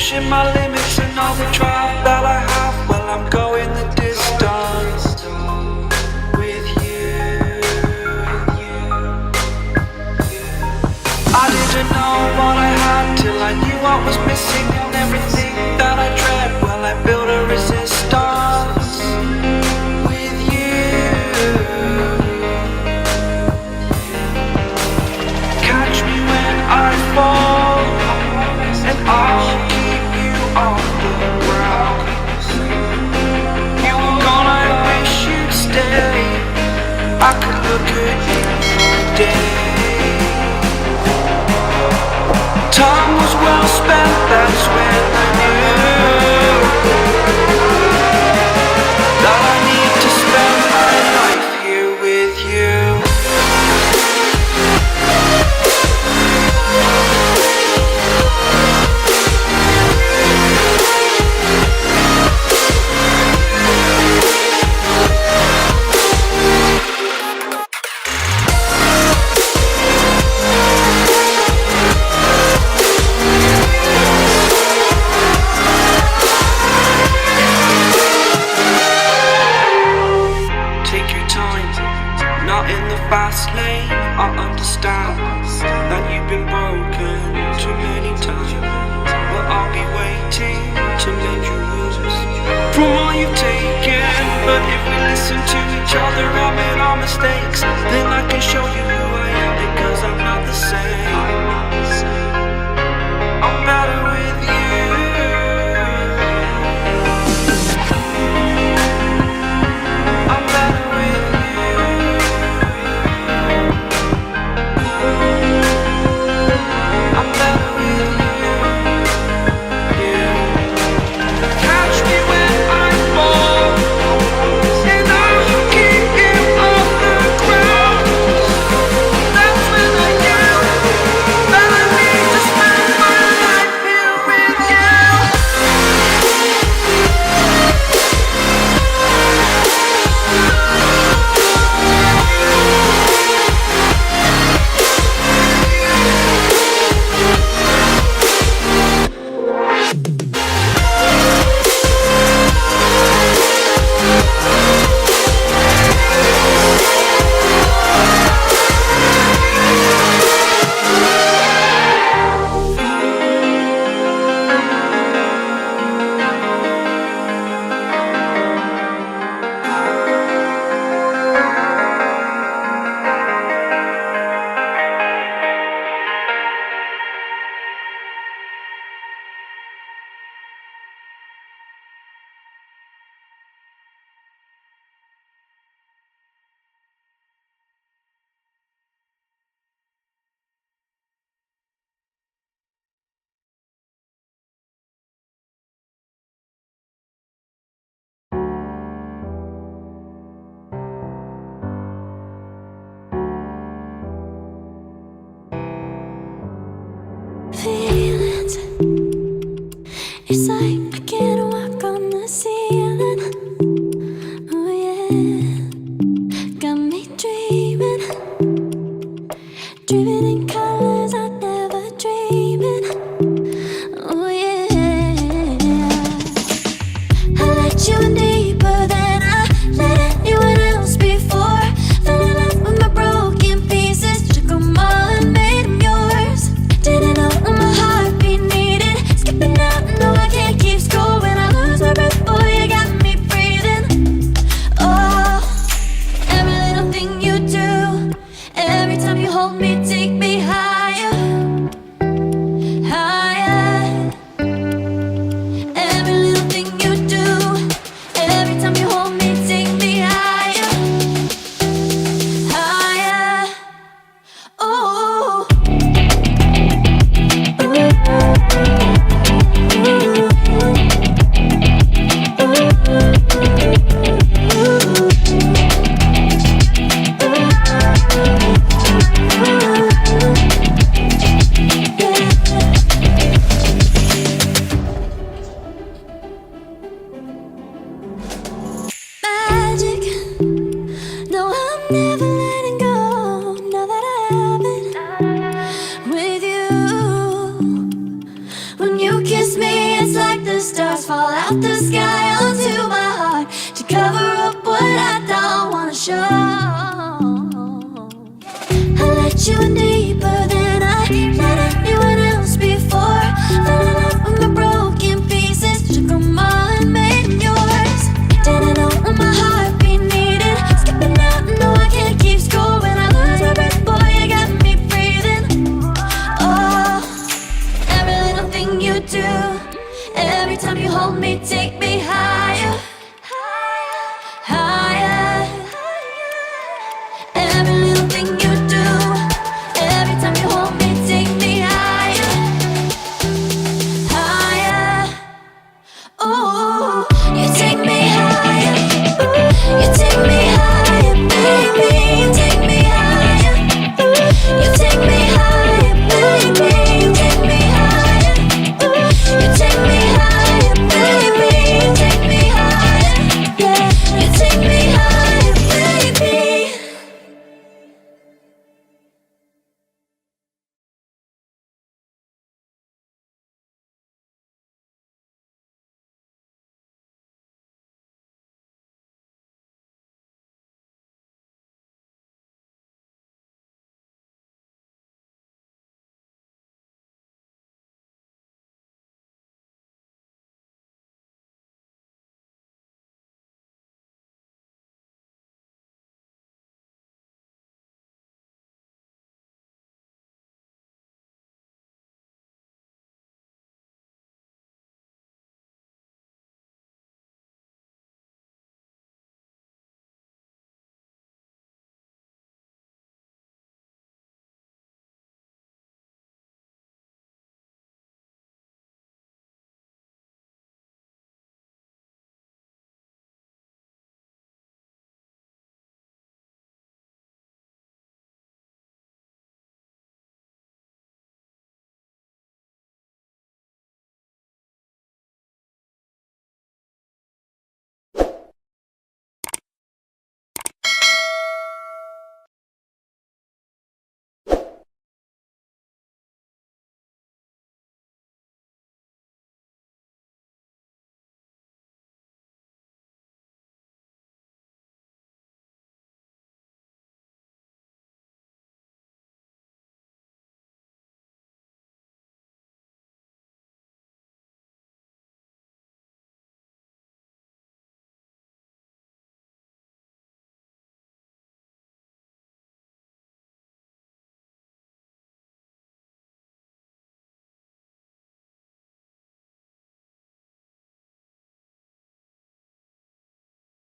pushing my limits and all the drive that I have. Well, I'm going the distance with you. I didn't know what I had till I knew what was missing, and everything that I dread, well, I built a resistance with you. Catch me when I fall, and I'll keep you on the ground. You were gone, I wish you'd stay. I could look at you all day. Time was well spent, that's when I knew that I need to spend my life here with you. Fast lane, I understand that you've been broken too many times, but I'll be waiting to mend your wounds from all you've taken. But if we listen listen to each other, admit our mistakes. Then I can show you who I am, because I'm not the same. I'm better with you. I'm better with you. I'm better with you. Catch me when I fall, and I'll keep you off the ground. That's when I knew that I need to spend my life here with you. Feelings, it's like I can't walk on the ceiling. Oh yeah, got me dreaming, dreaming in colors I never dreamed in. Oh yeah, I let you in deeper than I let anyone else before. Fell in love with my broken pieces, took them all and made them yours. Didn't know what my heartbeat needed, skipping out, no I can't keep score. When I lose my breath, boy, you got me breathing. Oh, every little thing you do, every time you hold me, take me higher, higher. Every little thing you do, every time you hold me, take me higher, higher. Oh. Magic, no, I'm never letting go. Now that I have it with you. When you kiss me, it's like the stars fall out the sky onto my heart to cover up what I don't wanna show. I let you in